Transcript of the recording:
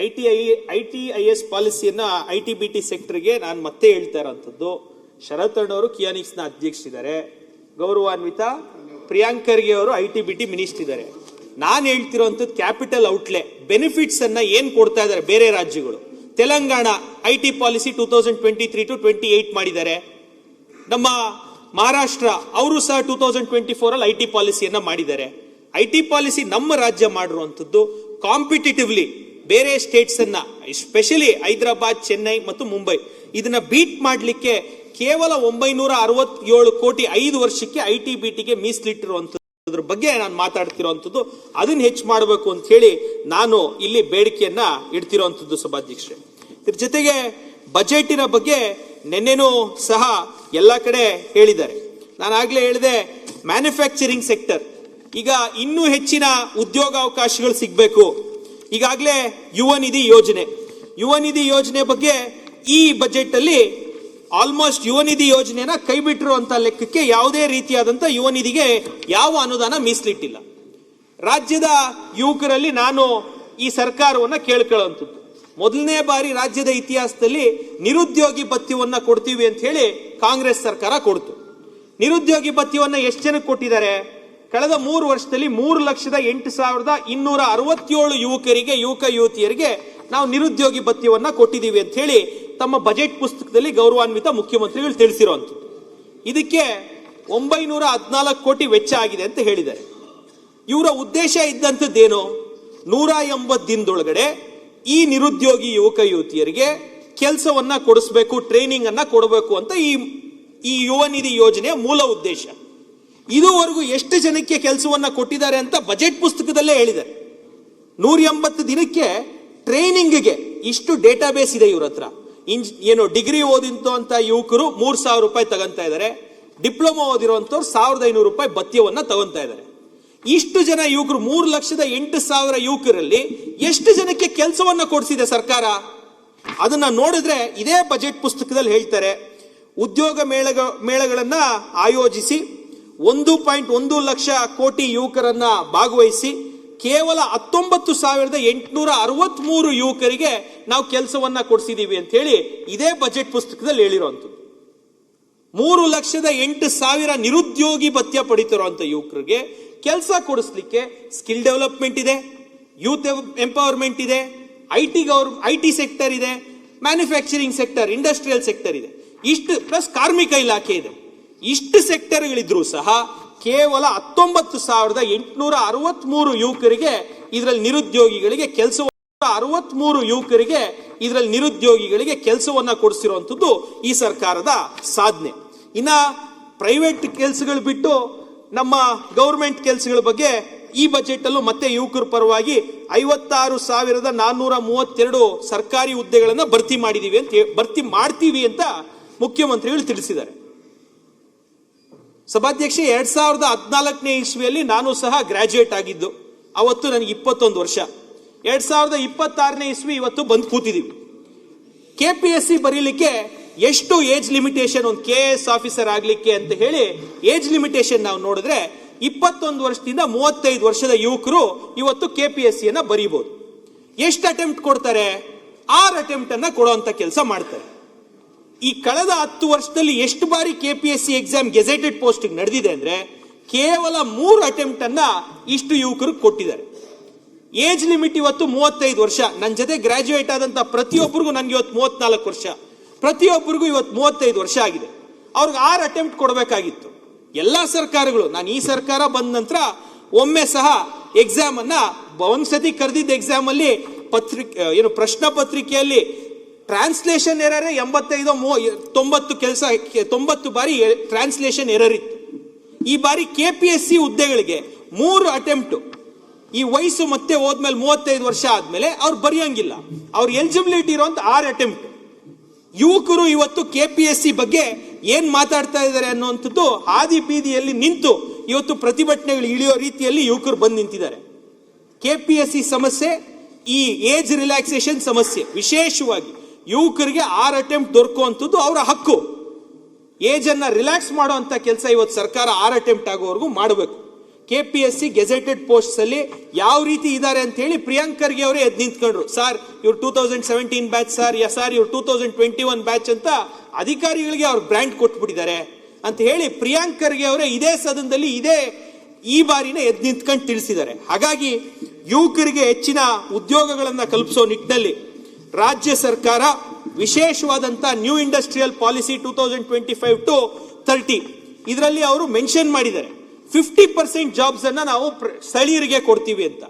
ITIS ಪಾಲಿಸಿಯನ್ನ ITBT ಸೆಕ್ಟರ್ಗೆ ನಾನು ಮತ್ತೆ ಹೇಳ್ತಾ ಇರೋಂಥದ್ದು. ಶರತ್ ಅಣ್ಣವರು ಕಿಯಾನಿಕ್ಸ್ ನ ಅಧ್ಯಕ್ಷರಿದ್ದಾರೆ, ಗೌರವಾನ್ವಿತ ಪ್ರಿಯಾಂಕ್ ಖರ್ಗೆ ಅವರು ITBT ಮಿನಿಸ್ಟರ್ ಇದ್ದಾರೆ. ನಾನು ಹೇಳ್ತಿರೋಂಥದ್ದು ಕ್ಯಾಪಿಟಲ್ ಔಟ್ಲೆ ಬೆನಿಫಿಟ್ಸ್ ಅನ್ನ ಏನ್ ಕೊಡ್ತಾ ಇದ್ದಾರೆ ಬೇರೆ ರಾಜ್ಯಗಳು. ತೆಲಂಗಾಣ IT ಪಾಲಿಸಿ 2023 to 28 ಮಾಡಿದ್ದಾರೆ. ನಮ್ಮ ಮಹಾರಾಷ್ಟ್ರ ಅವರು ಸಹ 2024 ಅಲ್ಲಿ IT ಪಾಲಿಸಿಯನ್ನ ಮಾಡಿದ್ದಾರೆ. IT ಪಾಲಿಸಿ ನಮ್ಮ ರಾಜ್ಯ ಮಾಡಿರುವಂತದ್ದು ಕಾಂಪಿಟೇಟಿವ್ಲಿ ಬೇರೆ ಸ್ಟೇಟ್ಸ್ ಅನ್ನ, ಎಸ್ಪೆಷಲಿ ಹೈದರಾಬಾದ್, ಚೆನ್ನೈ ಮತ್ತು ಮುಂಬೈ, ಇದನ್ನ ಬೀಟ್ ಮಾಡಲಿಕ್ಕೆ ಕೇವಲ 967 ಕೋಟಿ 5 ವರ್ಷಕ್ಕೆ ITBTಗೆ ಮೀಸಲಿಟ್ಟಿರುವಂತದ್ರ ಬಗ್ಗೆ ನಾನು ಮಾತಾಡ್ತಿರುವಂತದ್ದು. ಅದನ್ನ ಹೆಚ್ಚು ಮಾಡಬೇಕು ಅಂತ ಹೇಳಿ ನಾನು ಇಲ್ಲಿ ಬೇಡಿಕೆಯನ್ನ ಇಡ್ತಿರುವಂತದ್ದು ಸಭಾಧ್ಯಕ್ಷರೇ. ಇದ್ರ ಜೊತೆಗೆ ಬಜೆಟಿನ ಬಗ್ಗೆ ನಿನ್ನೆನೂ ಸಹ ಎಲ್ಲ ಕಡೆ ಹೇಳಿದ್ದಾರೆ. ನಾನು ಆಗ್ಲೇ ಹೇಳಿದೆ, ಮ್ಯಾನುಫ್ಯಾಕ್ಚರಿಂಗ್ ಸೆಕ್ಟರ್ ಈಗ ಇನ್ನೂ ಹೆಚ್ಚಿನ ಉದ್ಯೋಗಾವಕಾಶಗಳು ಸಿಗಬೇಕು. ಈಗಾಗಲೇ ಯುವ ನಿಧಿ ಯೋಜನೆ ಬಗ್ಗೆ ಈ ಬಜೆಟ್ ಅಲ್ಲಿ ಆಲ್ಮೋಸ್ಟ್ ಯುವ ನಿಧಿ ಯೋಜನೆನ ಕೈ ಬಿಟ್ಟಿರುವಂತಹ ಲೆಕ್ಕಕ್ಕೆ ಯಾವುದೇ ರೀತಿಯಾದಂತಹ ಯುವ ನಿಧಿಗೆ ಯಾವ ಅನುದಾನ ಮೀಸಲಿಟ್ಟಿಲ್ಲ. ರಾಜ್ಯದ ಯುವಕರಲ್ಲಿ ನಾನು ಈ ಸರ್ಕಾರವನ್ನ ಕೇಳ್ಕೊಳ್ಳುವಂಥದ್ದು, ಮೊದಲನೇ ಬಾರಿ ರಾಜ್ಯದ ಇತಿಹಾಸದಲ್ಲಿ ನಿರುದ್ಯೋಗಿ ಭತ್ಯವನ್ನ ಕೊಡ್ತೀವಿ ಅಂತ ಹೇಳಿ ಕಾಂಗ್ರೆಸ್ ಸರ್ಕಾರ ಕೊಡ್ತು. ನಿರುದ್ಯೋಗಿ ಭತ್ಯವನ್ನ ಎಷ್ಟು ಜನಕ್ಕೆ ಕೊಟ್ಟಿದ್ದಾರೆ? ಕಳೆದ 3 ವರ್ಷದಲ್ಲಿ 3,08,267 ಯುವಕ ಯುವತಿಯರಿಗೆ ನಾವು ನಿರುದ್ಯೋಗಿ ಭತ್ಯವನ್ನ ಕೊಟ್ಟಿದ್ದೀವಿ ಅಂತ ಹೇಳಿ ತಮ್ಮ ಬಜೆಟ್ ಪುಸ್ತಕದಲ್ಲಿ ಗೌರವಾನ್ವಿತ ಮುಖ್ಯಮಂತ್ರಿಗಳು ತಿಳಿಸಿರುವಂಥದ್ದು. ಇದಕ್ಕೆ 914 ಕೋಟಿ ವೆಚ್ಚ ಆಗಿದೆ ಅಂತ ಹೇಳಿದ್ದಾರೆ. ಇವರ ಉದ್ದೇಶ ಇದ್ದಂಥದ್ದೇನು? 180 ದಿನದೊಳಗಡೆ ಈ ನಿರುದ್ಯೋಗಿ ಯುವಕ ಯುವತಿಯರಿಗೆ ಕೆಲಸವನ್ನ ಕೊಡಿಸಬೇಕು, ಟ್ರೈನಿಂಗ್ ಅನ್ನ ಕೊಡಬೇಕು ಅಂತ ಈ ಯುವ ನಿಧಿ ಯೋಜನೆಯ ಮೂಲ ಉದ್ದೇಶ. ಇದುವರೆಗೂ ಎಷ್ಟು ಜನಕ್ಕೆ ಕೆಲಸವನ್ನ ಕೊಟ್ಟಿದ್ದಾರೆ ಅಂತ ಬಜೆಟ್ ಪುಸ್ತಕದಲ್ಲೇ ಹೇಳಿದ್ದಾರೆ. 180 ದಿನಕ್ಕೆ ಟ್ರೈನಿಂಗ್ಗೆ ಇಷ್ಟು ಡೇಟಾಬೇಸ್ ಇದೆ ಇವ್ರ ಹತ್ರ. ಡಿಗ್ರಿ ಓದಿಂತ ಯುವಕರು 3,000 ರೂಪಾಯಿ ತಗೊಂತಾ ಇದ್ದಾರೆ, ಡಿಪ್ಲೊಮಾ ಓದಿರುವಂತವ್ರು 1,500 ರೂಪಾಯಿ ಭತ್ಯವನ್ನ ತಗೊಂತಾ ಇದ್ದಾರೆ. ಇಷ್ಟು ಜನ ಯುವಕರು, 3,08,000 ಯುವಕರಲ್ಲಿ ಎಷ್ಟು ಜನಕ್ಕೆ ಕೆಲಸವನ್ನ ಕೊಡಿಸಿದೆ ಸರ್ಕಾರ? ಅದನ್ನ ನೋಡಿದ್ರೆ ಇದೇ ಬಜೆಟ್ ಪುಸ್ತಕದಲ್ಲಿ ಹೇಳ್ತಾರೆ, ಉದ್ಯೋಗ ಮೇಳಗಳನ್ನ ಆಯೋಜಿಸಿ 1.1 ಲಕ್ಷ ಕೋಟಿ ಯುವಕರನ್ನ ಭಾಗವಹಿಸಿ ಕೇವಲ 19,863 ಯುವಕರಿಗೆ ನಾವು ಕೆಲಸವನ್ನ ಕೊಡಿಸಿದೀವಿ ಅಂತ ಹೇಳಿ ಇದೇ ಬಜೆಟ್ ಪುಸ್ತಕದಲ್ಲಿ ಹೇಳಿರುವಂಥದ್ದು. 3,08,000 ನಿರುದ್ಯೋಗಿ ಭತ್ಯೆ ಪಡಿತಿರುವಂತ ಯುವಕರಿಗೆ ಕೆಲಸ ಕೊಡಿಸ್ಲಿಕ್ಕೆ ಸ್ಕಿಲ್ ಡೆವಲಪ್ಮೆಂಟ್ ಇದೆ, ಯೂತ್ ಎಂಪವರ್ಮೆಂಟ್ ಇದೆ, ಐಟಿ ಸೆಕ್ಟರ್ ಇದೆ, ಮ್ಯಾನುಫ್ಯಾಕ್ಚರಿಂಗ್ ಸೆಕ್ಟರ್, ಇಂಡಸ್ಟ್ರಿಯಲ್ ಸೆಕ್ಟರ್ ಇದೆ, ಇಷ್ಟು ಪ್ಲಸ್ ಕಾರ್ಮಿಕ ಇಲಾಖೆ ಇದೆ. ಇಷ್ಟು ಸೆಕ್ಟರ್ಗಳಿದ್ರೂ ಸಹ ಕೇವಲ 19,863 ಯುವಕರಿಗೆ ಇದರಲ್ಲಿ ನಿರುದ್ಯೋಗಿಗಳಿಗೆ ಕೆಲಸವನ್ನ ಕೊಡಿಸಿರುವಂತದ್ದು ಈ ಸರ್ಕಾರದ ಸಾಧನೆ. ಇನ್ನ ಪ್ರೈವೇಟ್ ಕೆಲಸಗಳು ಬಿಟ್ಟು ನಮ್ಮ ಗೌರ್ಮೆಂಟ್ ಕೆಲಸಗಳ ಬಗ್ಗೆ ಈ ಬಜೆಟ್ ಅಲ್ಲೂ ಮತ್ತೆ ಯುವಕರ ಪರವಾಗಿ 56,432 ಸರ್ಕಾರಿ ಹುದ್ದೆಗಳನ್ನ ಭರ್ತಿ ಮಾಡ್ತೀವಿ ಅಂತ ಮುಖ್ಯಮಂತ್ರಿಗಳು ತಿಳಿಸಿದ್ದಾರೆ. ಸಭಾಧ್ಯಕ್ಷ, 2014ನೇ ಇಸ್ವಿಯಲ್ಲಿ ನಾನು ಸಹ ಗ್ರಾಜ್ಯುಯೇಟ್ ಆಗಿದ್ದು, ಅವತ್ತು ನನಗೆ 21 ವರ್ಷ. 2026ನೇ ಇಸ್ವಿ ಇವತ್ತು ಬಂದು ಕೂತಿದ್ದೀವಿ. KPSC ಬರೀಲಿಕ್ಕೆ ಎಷ್ಟು ಏಜ್ ಲಿಮಿಟೇಷನ್, ಒಂದು KS ಆಫೀಸರ್ ಆಗ್ಲಿಕ್ಕೆ ಅಂತ ಹೇಳಿ ಏಜ್ ಲಿಮಿಟೇಷನ್ ನಾವು ನೋಡಿದ್ರೆ 21 ವರ್ಷದಿಂದ 35 ವರ್ಷದ ಯುವಕರು ಇವತ್ತು KPSC ಅನ್ನ ಬರೀಬಹುದು. ಎಷ್ಟು ಅಟೆಂಪ್ಟ್ ಕೊಡ್ತಾರೆ? 6 ಅಟೆಂಪ್ಟ್ ಅನ್ನ ಕೊಡುವಂತ ಕೆಲಸ ಮಾಡ್ತಾರೆ. ಈ ಕಳೆದ 10 ವರ್ಷದಲ್ಲಿ ಎಷ್ಟು ಬಾರಿ KPSC ಎಕ್ಸಾಮ್ ಗೆಜೆಟೆಡ್ ಪೋಸ್ಟಿಂಗ್ ನಡೆದಿದೆ ಅಂದ್ರೆ ಕೇವಲ 3 ಅಟೆಂಪ್ಟ್ ಅನ್ನ ಇಷ್ಟು ಯುವಕರು ಕೊಟ್ಟಿದ್ದಾರೆ. ಏಜ್ ಲಿಮಿಟ್ ಇವತ್ತು 35 ವರ್ಷ. ನನ್ನ ಜೊತೆ ಗ್ರಾಜ್ಯುಯೇಟ್ ಆದಂತ ಪ್ರತಿಯೊಬ್ಬರಿಗೂ, ನನ್ಗೆ ಇವತ್ತು 34 ವರ್ಷ, ಪ್ರತಿಯೊಬ್ಬರಿಗೂ ಇವತ್ತು 35 ವರ್ಷ ಆಗಿದೆ. ಅವ್ರಿಗೆ 6 ಅಟೆಂಪ್ಟ್ ಕೊಡಬೇಕಾಗಿತ್ತು. ಎಲ್ಲಾ ಸರ್ಕಾರಗಳು, ನಾನು ಈ ಸರ್ಕಾರ ಬಂದ ನಂತರ ಒಮ್ಮೆ ಸಹ ಎಕ್ಸಾಮ್ ಅನ್ನ ಒಂದ್ಸತಿ ಕರೆದಿದ್ದ ಎಕ್ಸಾಮ್ ಅಲ್ಲಿ ಪ್ರಶ್ನೆ ಪತ್ರಿಕೆಯಲ್ಲಿ ಟ್ರಾನ್ಸ್ಲೇಷನ್ ಎರರ್ 90 ಬಾರಿ ಟ್ರಾನ್ಸ್ಲೇಷನ್ ಎರರ್ ಇತ್ತು. ಈ ಬಾರಿ KPSC ಹುದ್ದೆಗಳಿಗೆ 3 ಅಟೆಂಪ್ಟ್, ಈ ವಯಸ್ಸು ಮತ್ತೆ ಹೋದ್ಮೇಲೆ 35 ವರ್ಷ ಆದ್ಮೇಲೆ ಅವ್ರು ಬರೆಯಂಗಿಲ್ಲ. ಅವ್ರ ಎಲಿಜಿಬಿಲಿಟಿ ಇರುವಂತ 6 ಅಟೆಂಪ್ಟ್. ಯುವಕರು ಇವತ್ತು KPSC ಬಗ್ಗೆ ಏನ್ ಮಾತಾಡ್ತಾ ಇದ್ದಾರೆ ಅನ್ನುವಂಥದ್ದು ಹಾದಿ ಬೀದಿಯಲ್ಲಿ ನಿಂತು ಇವತ್ತು ಪ್ರತಿಭಟನೆಗಳು ಇಳಿಯೋ ರೀತಿಯಲ್ಲಿ ಯುವಕರು ಬಂದು ನಿಂತಿದ್ದಾರೆ. KPSC ಸಮಸ್ಯೆ, ಈ ಏಜ್ ರಿಲ್ಯಾಕ್ಸೇಷನ್ ಸಮಸ್ಯೆ, ವಿಶೇಷವಾಗಿ ಯುವಕರಿಗೆ 6 ಅಟೆಂಪ್ಟ್ ದೊರಕುವಂಥದ್ದು ಅವರ ಹಕ್ಕು. ಏಜ್ ಅನ್ನ ರಿಲ್ಯಾಕ್ಸ್ ಮಾಡುವಂತ ಕೆಲಸ ಇವತ್ತು ಸರ್ಕಾರ 6 ಅಟೆಂಪ್ಟ್ ಆಗೋವರೆಗೂ ಮಾಡಬೇಕು. KPSC ಗೆಜೆಟೆಡ್ ಪೋಸ್ಟ್ ಅಲ್ಲಿ ಯಾವ ರೀತಿ ಇದ್ದಾರೆ ಅಂತ ಹೇಳಿ ಪ್ರಿಯಾಂಕ್ ಖರ್ಗೆ ಅವರೇ ಎದ್ದು ನಿಂತ್ಕೊಂಡ್ರು. ಸರ್ ಇವ್ರು 2017 ಬ್ಯಾಚ್ ಸರ್, ಸರ್ ಇವ್ರು 2021 ಬ್ಯಾಚ್ ಅಂತ ಅಧಿಕಾರಿಗಳಿಗೆ ಅವ್ರ ಬ್ರ್ಯಾಂಡ್ ಕೊಟ್ಬಿಟ್ಟಿದ್ದಾರೆ ಅಂತ ಹೇಳಿ ಪ್ರಿಯಾಂಕ್ ಖರ್ಗೆ ಅವರೇ ಇದೇ ಸದನದಲ್ಲಿ ಈ ಬಾರಿನ ಎದ್ದು ನಿಂತ್ಕೊಂಡು ತಿಳಿಸಿದ್ದಾರೆ. ಹಾಗಾಗಿ ಯುವಕರಿಗೆ ಹೆಚ್ಚಿನ ಉದ್ಯೋಗಗಳನ್ನ ಕಲ್ಪಿಸೋ ನಿಟ್ಟಿನಲ್ಲಿ ರಾಜ್ಯ ಸರ್ಕಾರ ವಿಶೇಷವಾದಂತ ನ್ಯೂ ಇಂಡಸ್ಟ್ರಿಯಲ್ ಪಾಲಿಸಿ 2025 to 30 ಇದರಲ್ಲಿ ಅವರು ಮೆನ್ಷನ್ ಮಾಡಿದ್ದಾರೆ 50% ಜಾಬ್ಸ್ ಅನ್ನ ನಾವು ಸ್ಥಳೀಯರಿಗೆ ಕೊಡ್ತೀವಿ ಅಂತ.